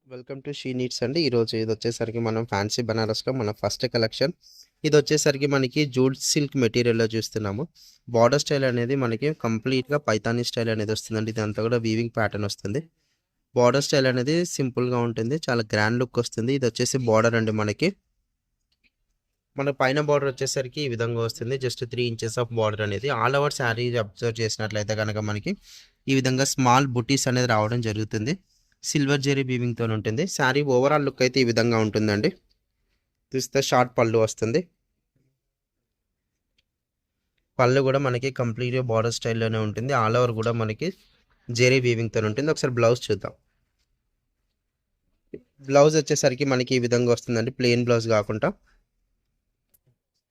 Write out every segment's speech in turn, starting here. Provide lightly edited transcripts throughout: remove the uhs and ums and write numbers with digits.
Welcome to she needs అండి. ఈరోజు ఇది వచ్చేసరికి మనం ఫ్యాన్సీ బనారస్లో మన ఫస్ట్ కలెక్షన్. ఇది వచ్చేసరికి మనకి జూట్ సిల్క్ మెటీరియల్లో చూస్తున్నాము. బార్డర్ స్టైల్ అనేది మనకి కంప్లీట్గా పైతానీ స్టైల్ అనేది వస్తుందండి. ఇదంతా కూడా వీవింగ్ ప్యాటర్న్ వస్తుంది. బార్డర్ స్టైల్ అనేది సింపుల్గా ఉంటుంది, చాలా గ్రాండ్ లుక్ వస్తుంది. ఇది వచ్చేసి బార్డర్ అండి. మన పైన బార్డర్ వచ్చేసరికి ఈ విధంగా వస్తుంది. జస్ట్ 3 ఇంచెస్ ఆఫ్ బార్డర్ అనేది ఆల్ ఓవర్ శారీ అబ్జర్వ్ చేసినట్లయితే కనుక మనకి ఈ విధంగా స్మాల్ బుటీస్ అనేది రావడం జరుగుతుంది. సిల్వర్ జెరీ వీవింగ్తో ఉంటుంది. శారీ ఓవరాల్ లుక్ అయితే ఈ విధంగా ఉంటుందండి. చూస్తే షార్ట్ పళ్ళు వస్తుంది. పళ్ళు కూడా మనకి కంప్లీట్గా బార్డర్ స్టైల్లోనే ఉంటుంది. ఆల్ ఓవర్ కూడా మనకి జెరీ వీవింగ్తో ఉంటుంది. ఒకసారి బ్లౌజ్ చూద్దాం. బ్లౌజ్ వచ్చేసరికి మనకి ఈ విధంగా వస్తుందండి, ప్లెయిన్ బ్లౌజ్ కాకుండా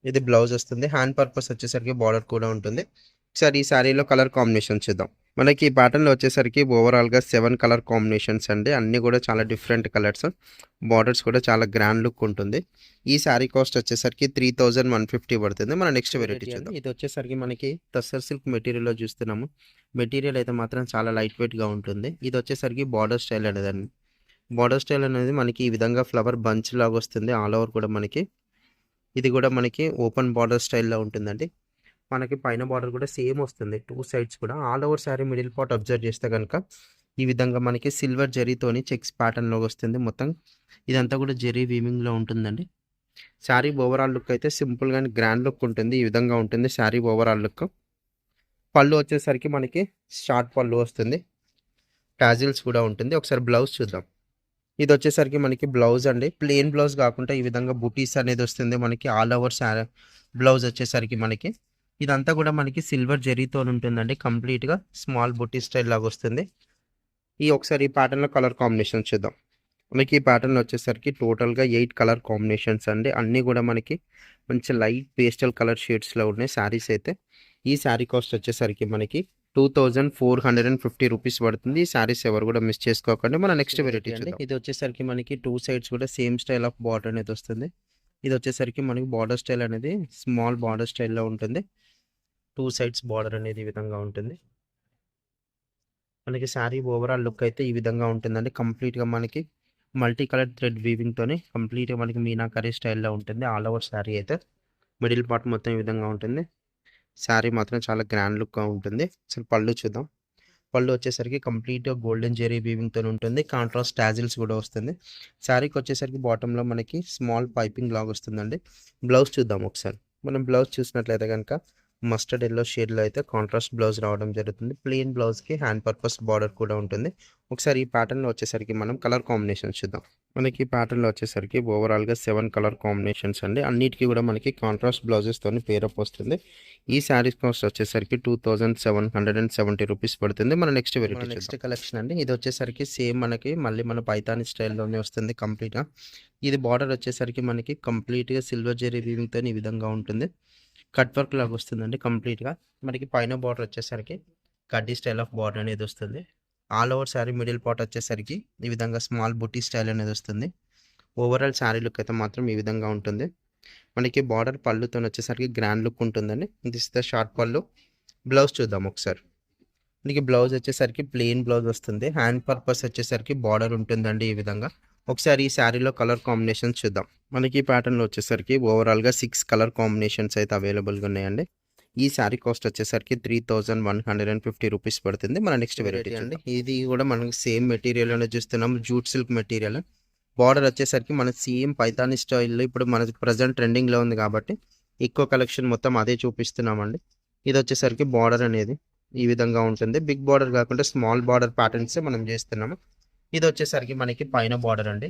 ఇది బ్లౌజ్ వస్తుంది. హ్యాండ్ పర్పస్ వచ్చేసరికి బార్డర్ కూడా ఉంటుంది. ఒకసారి ఈ శారీలో కలర్ కాంబినేషన్ చూద్దాం. మనకి ఈ ప్యాటర్న్లో వచ్చేసరికి ఓవరాల్గా 7 కలర్ కాంబినేషన్స్ అండి. అన్నీ కూడా చాలా డిఫరెంట్ కలర్స్. బార్డర్స్ కూడా చాలా గ్రాండ్ లుక్ ఉంటుంది. ఈ శారీ కాస్ట్ వచ్చేసరికి 3150 పడుతుంది. మన నెక్స్ట్ వెరైటీ చూద్దాం. ఇది వచ్చేసరికి మనకి టస్సర్ సిల్క్ మెటీరియల్లో చూస్తున్నాము. మెటీరియల్ అయితే మాత్రం చాలా లైట్ వెయిట్గా ఉంటుంది. ఇది వచ్చేసరికి బార్డర్ స్టైల్ అనేదండి. బార్డర్ స్టైల్ అనేది మనకి ఈ విధంగా ఫ్లవర్ బంచ్ లాగా వస్తుంది. ఆల్ ఓవర్ కూడా మనకి ఇది కూడా మనకి ఓపెన్ బార్డర్ స్టైల్లో ఉంటుందండి. మనకి పైన బార్డర్ కూడా సేమ్ వస్తుంది, 2 సైడ్స్ కూడా. All over sari middle part observe చేస్తే కనుక ఈ విధంగా మనకి సిల్వర్ జరీతోని చెక్స్ ప్యాటర్న్లో వస్తుంది. మొత్తం ఇదంతా కూడా జరీ వీవింగ్లో ఉంటుందండి. శారీ ఓవరాల్ లుక్ అయితే సింపుల్ గాని గ్రాండ్ లుక్ ఉంటుంది. ఈ విధంగా ఉంటుంది శారీ ఓవరాల్ లుక్. పళ్ళు వచ్చేసరికి మనకి షార్ట్ పళ్ళు వస్తుంది, టాజిల్స్ కూడా ఉంటుంది. ఒకసారి బ్లౌజ్ చూద్దాం. ఇది వచ్చేసరికి మనకి బ్లౌజ్ అండి. ప్లెయిన్ బ్లౌజ్ కాకుండా ఈ విధంగా బుటీస్ అనేది వస్తుంది మనకి. ఆల్ ఓవర్ బ్లౌజ్ వచ్చేసరికి మనకి ఇదంతా కూడా మనకి సిల్వర్ జరీతో ఉంటుందండి. కంప్లీట్గా స్మాల్ బుటీ స్టైల్ లాగా వస్తుంది. ఒకసారి ఈ ప్యాటర్న్లో కలర్ కాంబినేషన్ చూద్దాం. మనకి ఈ ప్యాటర్న్లో వచ్చేసరికి టోటల్గా 8 కలర్ కాంబినేషన్స్ అండి. అన్నీ కూడా మనకి మంచి లైట్ పేస్టల్ కలర్ షేడ్స్లో ఉన్నాయి శారీస్ అయితే. ఈ శారీ కాస్ట్ వచ్చేసరికి మనకి 2450 రూపీస్ పడుతుంది. ఈ శారీస్ ఎవరు కూడా మిస్ చేసుకోకండి. మన నెక్స్ట్ వెరైటీ అండి. ఇది వచ్చేసరికి మనకి 2 సైడ్స్ కూడా సేమ్ స్టైల్ ఆఫ్ బార్డర్ అనేది వస్తుంది. ఇది వచ్చేసరికి మనకి బార్డర్ స్టైల్ అనేది స్మాల్ బార్డర్ స్టైల్లో ఉంటుంది. 2 సైడ్స్ బార్డర్ అనేది ఈ విధంగా ఉంటుంది. మనకి శారీ ఓవరాల్ లుక్ అయితే ఈ విధంగా ఉంటుందండి. కంప్లీట్గా మనకి మల్టీ కలర్ థ్రెడ్ వీవింగ్తోని కంప్లీట్గా మనకి మీనాకరీ స్టైల్లో ఉంటుంది. ఆల్ ఓవర్ శారీ అయితే మిడిల్ పార్ట్ మొత్తం ఈ విధంగా ఉంటుంది. శారీ మాత్రం చాలా గ్రాండ్ లుక్గా ఉంటుంది. అసలు పళ్ళు చూద్దాం. పళ్ళు వచ్చేసరికి కంప్లీట్గా గోల్డెన్ జెరీ వీవింగ్తో ఉంటుంది. కాంట్రాస్ట్ టాజిల్స్ కూడా వస్తుంది. శారీకి వచ్చేసరికి బాటంలో మనకి స్మాల్ పైపింగ్ లాగా వస్తుందండి. బ్లౌజ్ చూద్దాం ఒకసారి. మనం బ్లౌజ్ చూసినట్లయితే కనుక మస్టర్డ్ ఎల్లో షేడ్లో అయితే కాంట్రాస్ట్ బ్లౌజ్ రావడం జరుగుతుంది. ప్లెయిన్ బ్లౌజ్కి హ్యాండ్ పర్పస్ బార్డర్ కూడా ఉంటుంది. ఒకసారి ఈ ప్యాటర్న్లో వచ్చేసరికి మనం కలర్ కాంబినేషన్ చూద్దాం. మనకి ఈ ప్యాటర్న్లో వచ్చేసరికి ఓవరాల్గా 7 కలర్ కాంబినేషన్స్ అండి. అన్నిటికీ కూడా మనకి కాంట్రాస్ట్ బ్లౌజెస్తో పేరప్ వస్తుంది. ఈ శారీస్ కాస్ట్ వచ్చేసరికి 2770 రూపీస్ పడుతుంది. మన నెక్స్ట్ వెరైటీ నెక్స్ట్ కలెక్షన్ అండి. ఇది వచ్చేసరికి సేమ్ మనకి మళ్ళీ మన పైతాని స్టైల్లోనే వస్తుంది కంప్లీట్గా. ఇది బార్డర్ వచ్చేసరికి మనకి కంప్లీట్గా సిల్వర్ జెరీ వీవింగ్తో ఈ విధంగా ఉంటుంది. కట్ వర్క్ లాగా వస్తుందండి కంప్లీట్గా. మనకి పైన బార్డర్ వచ్చేసరికి కడ్డీ స్టైల్ ఆఫ్ బార్డర్ అనేది వస్తుంది. All over sari middle part వచ్చేసరికి ఈ విధంగా స్మాల్ బుటీ స్టైల్ అనేది వస్తుంది. ఓవరాల్ శారీ లుక్ అయితే మాత్రం ఈ విధంగా ఉంటుంది. మనకి బార్డర్ పళ్ళుతో వచ్చేసరికి గ్రాండ్ లుక్ ఉంటుందండి. దిస్ ద షార్ట్ పళ్ళు. బ్లౌజ్ చూద్దాం ఒకసారి. మనకి బ్లౌజ్ వచ్చేసరికి ప్లెయిన్ బ్లౌజ్ వస్తుంది. హ్యాండ్ పర్పస్ వచ్చేసరికి బార్డర్ ఉంటుందండి ఈ విధంగా. ఒకసారి ఈ శారీలో కలర్ కాంబినేషన్స్ చూద్దాం. మనకి ఈ ప్యాటర్న్లో వచ్చేసరికి ఓవరాల్గా 6 కలర్ కాంబినేషన్స్ అయితే అవైలబుల్గా ఉన్నాయండి. ఈ శారీ కాస్ట్ వచ్చేసరికి 3150 రూపీస్ పడుతుంది. మన నెక్స్ట్ వెరైటీ అండి. ఇది కూడా మనకి సేమ్ మెటీరియల్ అనేది చూస్తున్నాం, జూట్ సిల్క్ మెటీరియల్. బార్డర్ వచ్చేసరికి మన సేమ్ పైతానీ స్టైల్లో ఇప్పుడు మన ప్రజెంట్ ట్రెండింగ్లో ఉంది కాబట్టి ఎక్కువ కలెక్షన్ మొత్తం అదే చూపిస్తున్నామండి. ఇది వచ్చేసరికి బార్డర్ అనేది ఈ విధంగా ఉంటుంది. బిగ్ బార్డర్ కాకుండా స్మాల్ బార్డర్ ప్యాటర్న్సే మనం చేస్తున్నాము. ఇది వచ్చేసరికి మనకి పైన బార్డర్ అండి.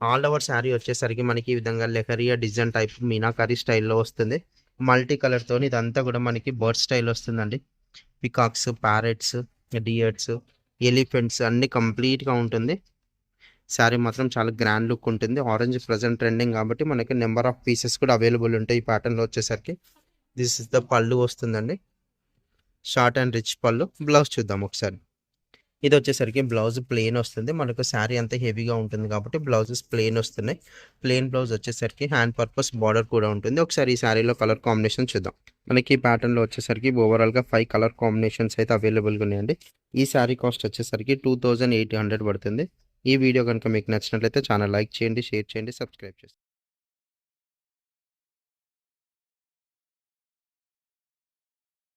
ఆల్ ఓవర్ శారీ వచ్చేసరికి మనకి ఈ విధంగా లెహరియా డిజైన్ టైప్ మీనాకరీ స్టైల్లో వస్తుంది. మల్టీ కలర్తో ఇదంతా కూడా మనకి బర్డ్ స్టైల్ వస్తుందండి. పికాక్స్, ప్యారెట్స్, డియర్స్, ఎలిఫెంట్స్ అన్ని కంప్లీట్గా ఉంటుంది. శారీ మాత్రం చాలా గ్రాండ్ లుక్ ఉంటుంది. ఆరెంజ్ ప్రజెంట్ ట్రెండింగ్ కాబట్టి మనకి నెంబర్ ఆఫ్ పీసెస్ కూడా అవైలబుల్ ఉంటాయి ఈ ప్యాటర్న్లో వచ్చేసరికి. దిస్ ఇస్ ద పళ్ళు వస్తుందండి, షార్ట్ అండ్ రిచ్ పళ్ళు. బ్లౌజ్ చూద్దాం ఒకసారి. ఇది వచ్చేసరికి బ్లౌజ్ ప్లెయిన్ వస్తుంది. మనకు శారీ అంతా హెవీగా ఉంటుంది కాబట్టి బ్లౌజెస్ ప్లెయిన్ వస్తున్నాయి. ప్లెయిన్ బ్లౌజ్ వచ్చేసరికి హ్యాండ్ పర్పస్ బార్డర్ కూడా ఉంటుంది. ఒకసారి ఈ శారీలో కలర్ కాంబినేషన్ చూద్దాం. మనకి ఈ ప్యాటర్న్‌లో వచ్చేసరికి ఓవరాల్‌గా 5 కలర్ కాంబినేషన్స్ అయితే అవైలబుల్‌గా ఉన్నాయండి. ఈ శారీ కాస్ట్ వచ్చేసరికి 2800 పడుతుంది. ఈ వీడియో గనుక మీకు నచ్చినట్లయితే ఛానల్ లైక్ చేయండి, షేర్ చేయండి, సబ్స్క్రైబ్ చేసుకోండి.